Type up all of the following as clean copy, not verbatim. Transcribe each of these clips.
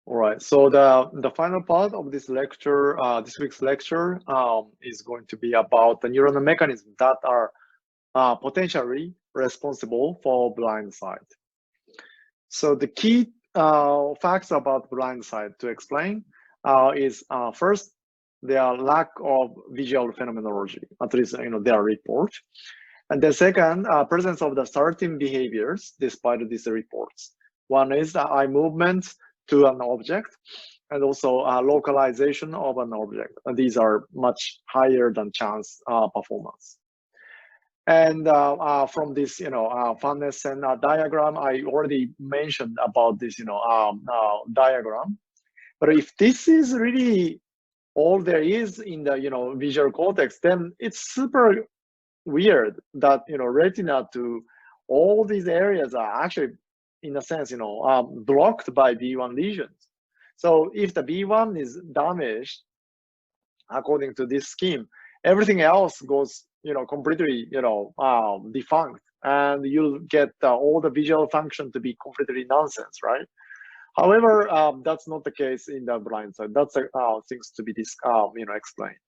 All right. So the final part of this lecture, this week's lecture, is going to be about the neuronal mechanisms that are potentially responsible for blind sight. So the key facts about blind sight to explain is first, their lack of visual phenomenology, at least their report. And the second, presence of the certain behaviors despite these reports. One is the eye movement to an object, and also localization of an object. And these are much higher than chance performance. And from this, funness and diagram, I already mentioned about this, diagram. But if this is really all there is in the, visual cortex, then it's super weird that, retina to all these areas are actually, in a sense, blocked by B1 lesions. So if the B1 is damaged, according to this scheme, everything else goes, completely, defunct, and you'll get all the visual function to be completely nonsense, right? However, that's not the case in the blind side. That's things to be explained.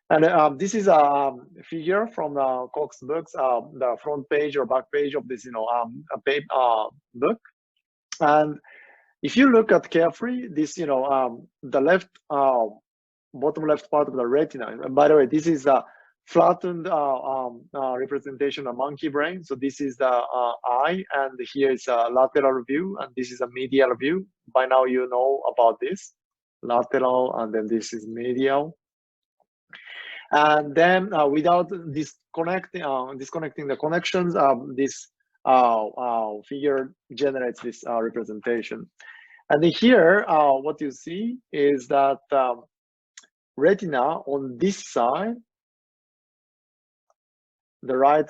And this is a figure from the Cox books, the front page or back page of this, book. And if you look at carefully, this, the left, bottom left part of the retina. And by the way, this is a flattened representation of monkey brain. So this is the eye, and here is a lateral view, and this is a medial view. By now you know about this, lateral, and then this is medial. And then without disconnecting the connections, this figure generates this representation. And here, what you see is that retina on this side, the right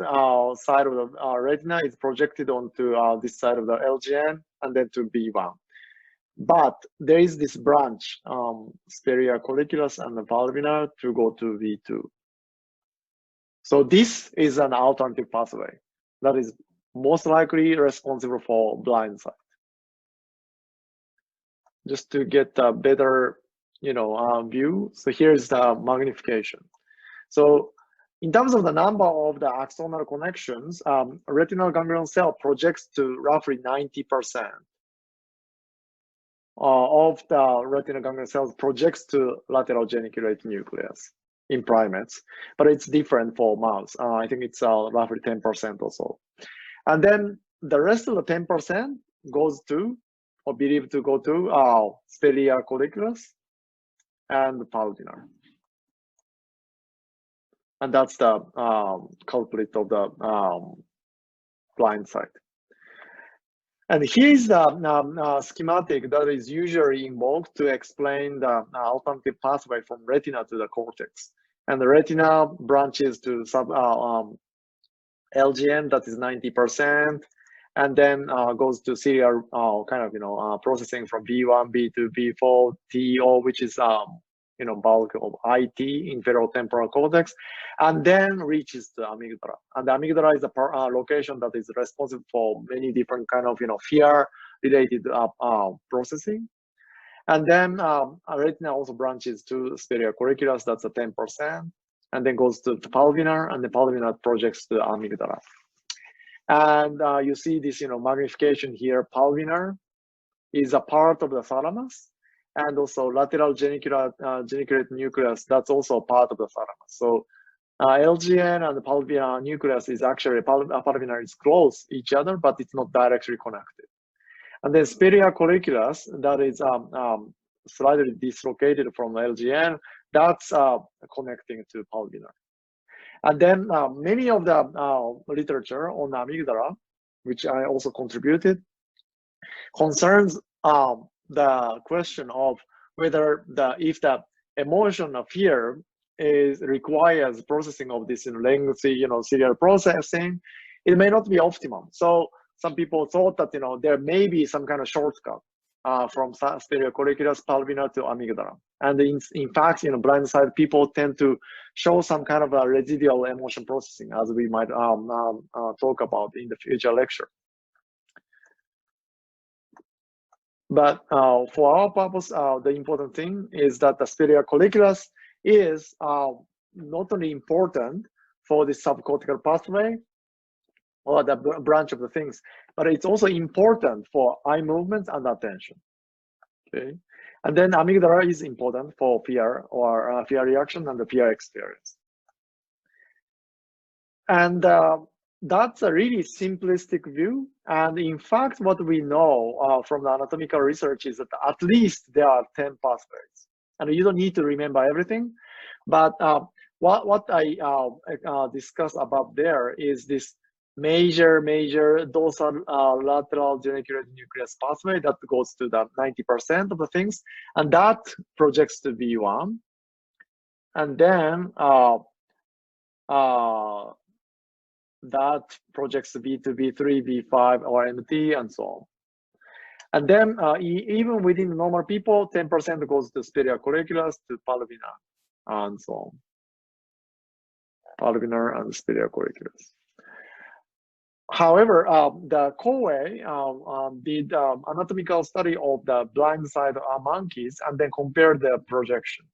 side of the retina is projected onto this side of the LGN and then to B1. But there is this branch, superior colliculus and the palmar, to go to V2. So this is an alternative pathway that is most likely responsible for blind sight. Just to get a better, view. So here's the magnification. So in terms of the number of the axonal connections, retinal ganglion cell projects to roughly 90%. Of the retinal ganglion cells projects to lateral geniculate nucleus in primates, but it's different for mouse. I think it's roughly 10% or so. And then the rest of the 10% goes to, or believed to go to, superior colliculus and palmar. And that's the culprit of the blind sight. And here's the schematic that is usually invoked to explain the alternative pathway from retina to the cortex. And the retina branches to LGN, that is 90%, and then goes to serial processing from B1, B2, B4, TO, which is bulk of IT, inferior temporal cortex, and then reaches the amygdala. And the amygdala is a location that is responsible for many different kind of fear-related processing. And then retina also branches to superior colliculus, that's a 10%, and then goes to the palmar, and the palmar projects to the amygdala. And you see this magnification here. Palmar is a part of the thalamus. And also lateral geniculate nucleus, that's also part of the thalamus. So LGN and the palmar nucleus is actually, palmar is close each other, but it's not directly connected. And then superior colliculus, that is slightly dislocated from LGN, that's connecting to palmar. And then many of the literature on amygdala, which I also contributed, concerns the question of whether if the emotion of fear requires processing of this lengthy serial processing, it may not be optimum. So some people thought that there may be some kind of shortcut from superior colliculus palmar to amygdala. And in fact, blind sight people tend to show some kind of a residual emotion processing, as we might talk about in the future lecture. But for our purpose, the important thing is that the superior colliculus is not only important for the subcortical pathway or the branch of the things, but it's also important for eye movements and attention. Okay, and then amygdala is important for fear or fear reaction and the fear experience. And that's a really simplistic view. And in fact, what we know from the anatomical research is that at least there are 10 pathways. And you don't need to remember everything. But what I discussed above there is this major dorsal lateral geniculate nucleus pathway that goes to the 90% of the things. And that projects to V1. And then that projects to B2, B3, B5, or MT, and so on. And then even within normal people, 10% goes to superior colliculus, to palvinar, and so on. Palvinar and superior colliculus. However, the Koei did anatomical study of the Blindsight monkeys and then compared the projection.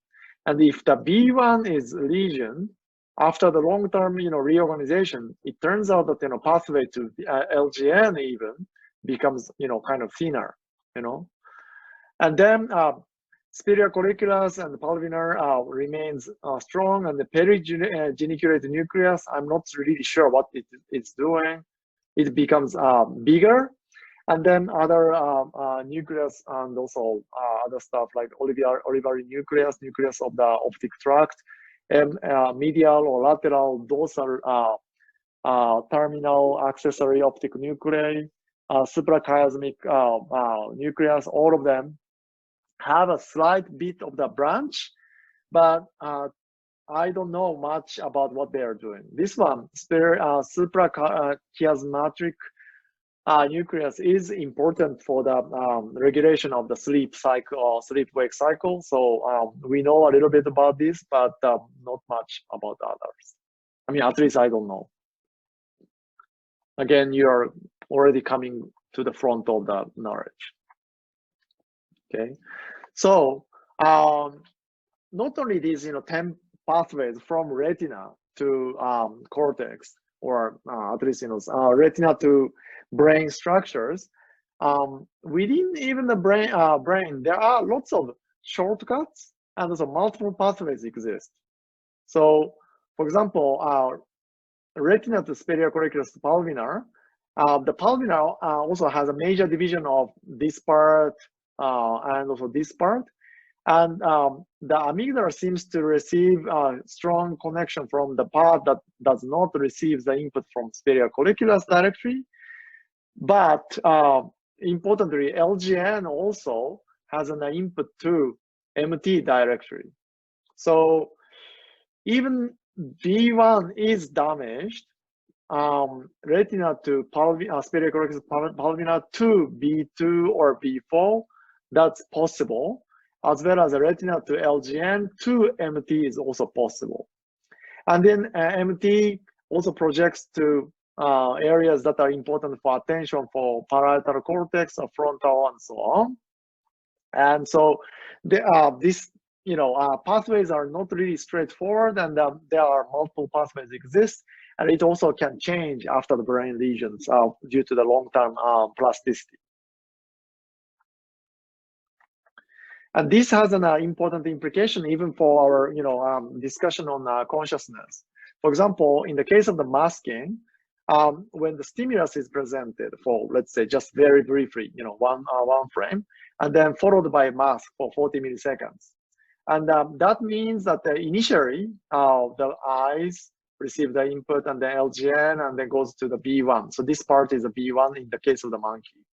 And if the B1 is lesion, after the long-term, reorganization, it turns out that, pathway to LGN even becomes, kind of thinner, And then superior colliculus and palvinar remains strong, and the perigeniculate nucleus, I'm not really sure what it's doing. It becomes bigger, and then other nucleus and also other stuff like olivary nucleus of the optic tract, medial or lateral dorsal terminal accessory optic nuclei, suprachiasmic nucleus, all of them have a slight bit of the branch, but I don't know much about what they are doing. This one, suprachiasmatic nucleus, is important for the regulation of the sleep cycle, sleep-wake cycle. So we know a little bit about this, but not much about others. I mean, at least I don't know. Again, you are already coming to the front of the knowledge. Okay, so not only these, 10 pathways from retina to cortex, or at least, retina to brain structures. Within even the brain, there are lots of shortcuts, and also multiple pathways exist. So, for example, retina to superior colliculus to palvinar. The palvinar also has a major division of this part and also this part. And the amygdala seems to receive a strong connection from the part that does not receive the input from superior colliculus directly. But importantly, LGN also has an input to MT directly. So even B1 is damaged, retina to superior colliculus palvinar to B2 or B4, that's possible, as well as retina to LGN to MT is also possible. And then MT also projects to areas that are important for attention, for parietal cortex or frontal and so on. And so these pathways are not really straightforward, and there are multiple pathways exist, and it also can change after the brain lesions due to the long-term plasticity. And this has an important implication even for our discussion on consciousness. For example, in the case of the masking, when the stimulus is presented for, let's say, just very briefly, one frame, and then followed by a mask for 40 milliseconds. And that means that initially, the eyes receive the input and the LGN, and then goes to the B1. So this part is a B1 in the case of the monkey,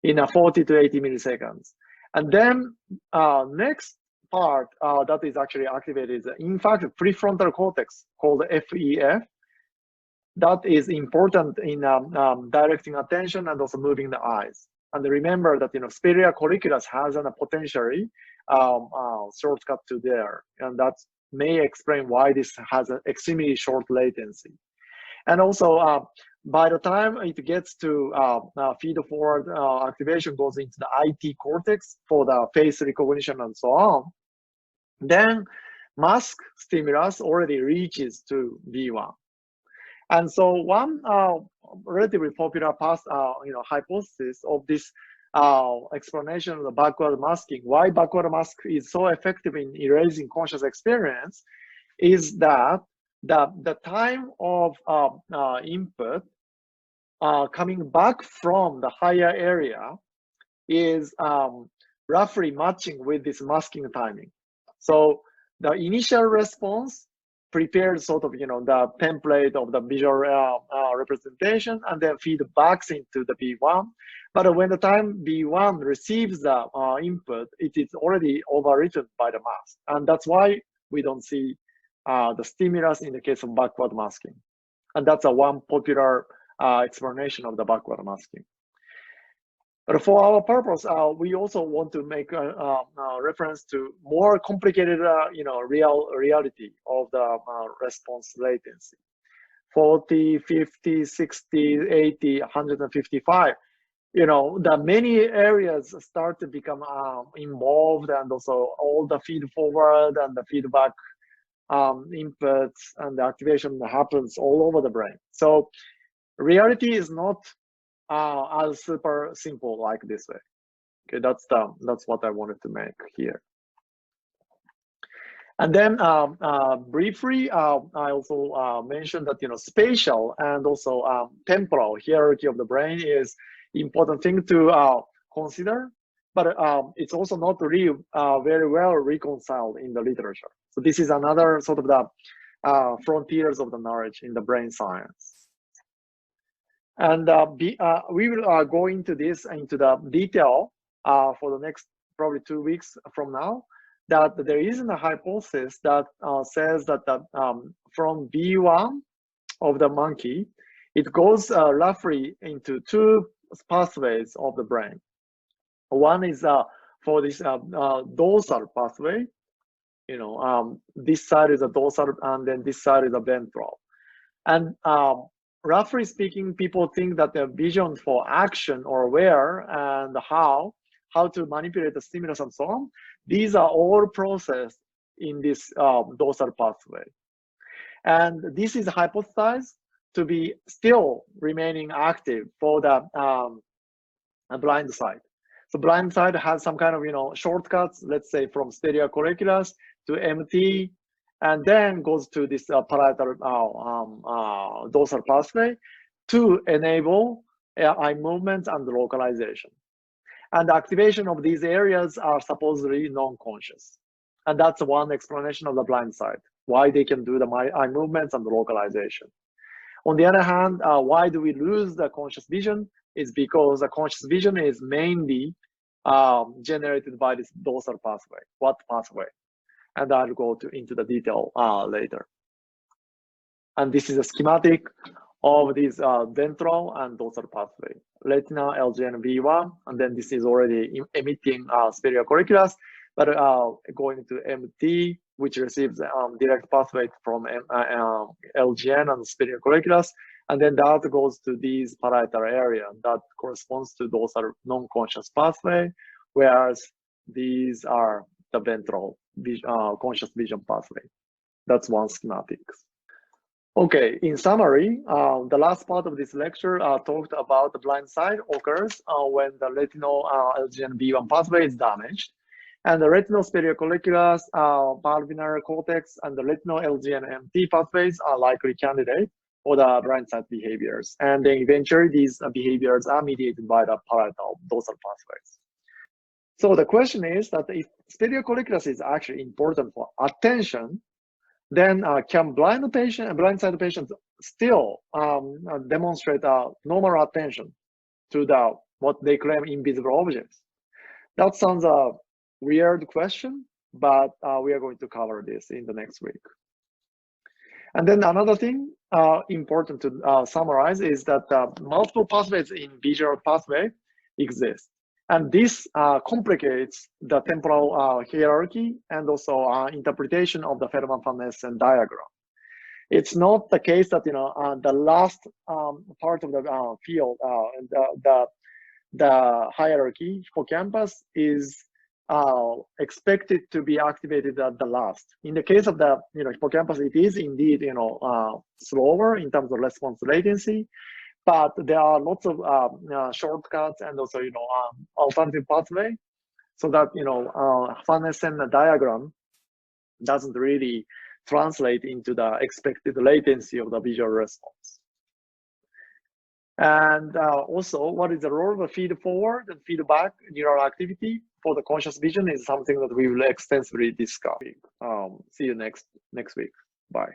in a 40 to 80 milliseconds. And then next part that is actually activated is, in fact, prefrontal cortex called FEF. That is important in directing attention and also moving the eyes. And remember that superior colliculus has a potentially shortcut to there, and that may explain why this has an extremely short latency. And also by the time it gets to feed-forward activation goes into the IT cortex for the face recognition and so on, then mask stimulus already reaches to B1. And so one relatively popular hypothesis of this explanation of the backward masking, why backward mask is so effective in erasing conscious experience, is that the time of input coming back from the higher area is roughly matching with this masking timing. So the initial response prepared sort of, the template of the visual representation and then feedbacks into the B1. But when the time B1 receives the input, it is already overwritten by the mask. And that's why we don't see the stimulus in the case of backward masking. And that's one popular explanation of the backward masking. But for our purpose, we also want to make a reference to more complicated, reality of the response latency. 40, 50, 60, 80, 155. The many areas start to become involved, and also all the feed forward and the feedback inputs and the activation happens all over the brain. So reality is not as super simple like this way. Okay, that's what I wanted to make here. And then briefly, I also mentioned that Spatial and also temporal hierarchy of the brain is important thing to consider, but it's also not really very well reconciled in the literature. So this is another sort of the frontiers of the knowledge in the brain science. And we will go into the detail for the next probably 2 weeks from now, that there isn't a hypothesis that says that from B1 of the monkey, it goes roughly into two pathways of the brain. One is for this dorsal pathway, this side is a dorsal and then this side is a ventral. And roughly speaking, people think that the vision for action or where and how to manipulate the stimulus and so on, these are all processed in this dorsal pathway. And this is hypothesized to be still remaining active for the blind side. So blind side has some kind of shortcuts, let's say from stereo colliculus to MT, and then goes to this parietal dorsal pathway to enable eye movements and localization. And the activation of these areas are supposedly non-conscious. And that's one explanation of the blind side, why they can do the eye movements and the localization. On the other hand, why do we lose the conscious vision? Is because the conscious vision is mainly generated by this dorsal pathway. What pathway? And I'll go into the detail later. And this is a schematic of this ventral and dorsal pathway. Retina, LGN, V1, and then this is already emitting stereo colliculus, but going to MT, which receives direct pathway from LGN and stereo colliculus, and then that goes to these parietal area that corresponds to dorsal non-conscious pathway, whereas these are the ventral conscious vision pathway. That's one schematic. Okay, in summary, the last part of this lecture talked about the blind side occurs when the retinal LGN V1 pathway is damaged, and the retinal speriocolliculus, valvular cortex, and the retinal LGN MT pathways are likely candidates for the blind side behaviors. And then eventually these behaviors are mediated by the parietal dorsal pathways. So the question is that if speriocolliculus is actually important for attention, then can blind side patients still demonstrate normal attention to what they claim invisible objects? That sounds a weird question, but we are going to cover this in the next week. And then another thing important to summarize is that multiple pathways in visual pathway exist. And this complicates the temporal hierarchy and also interpretation of the Feldman-Van Essen diagram. It's not the case that the last part of the field, the hierarchy, hippocampus is expected to be activated at the last. In the case of the hippocampus, it is indeed slower in terms of response latency, but there are lots of shortcuts and also alternative pathway, so that Van Essen diagram doesn't really translate into the expected latency of the visual response. And also, what is the role of the feed-forward and feedback neural activity for the conscious vision is something that we will extensively discuss. See you next week. Bye.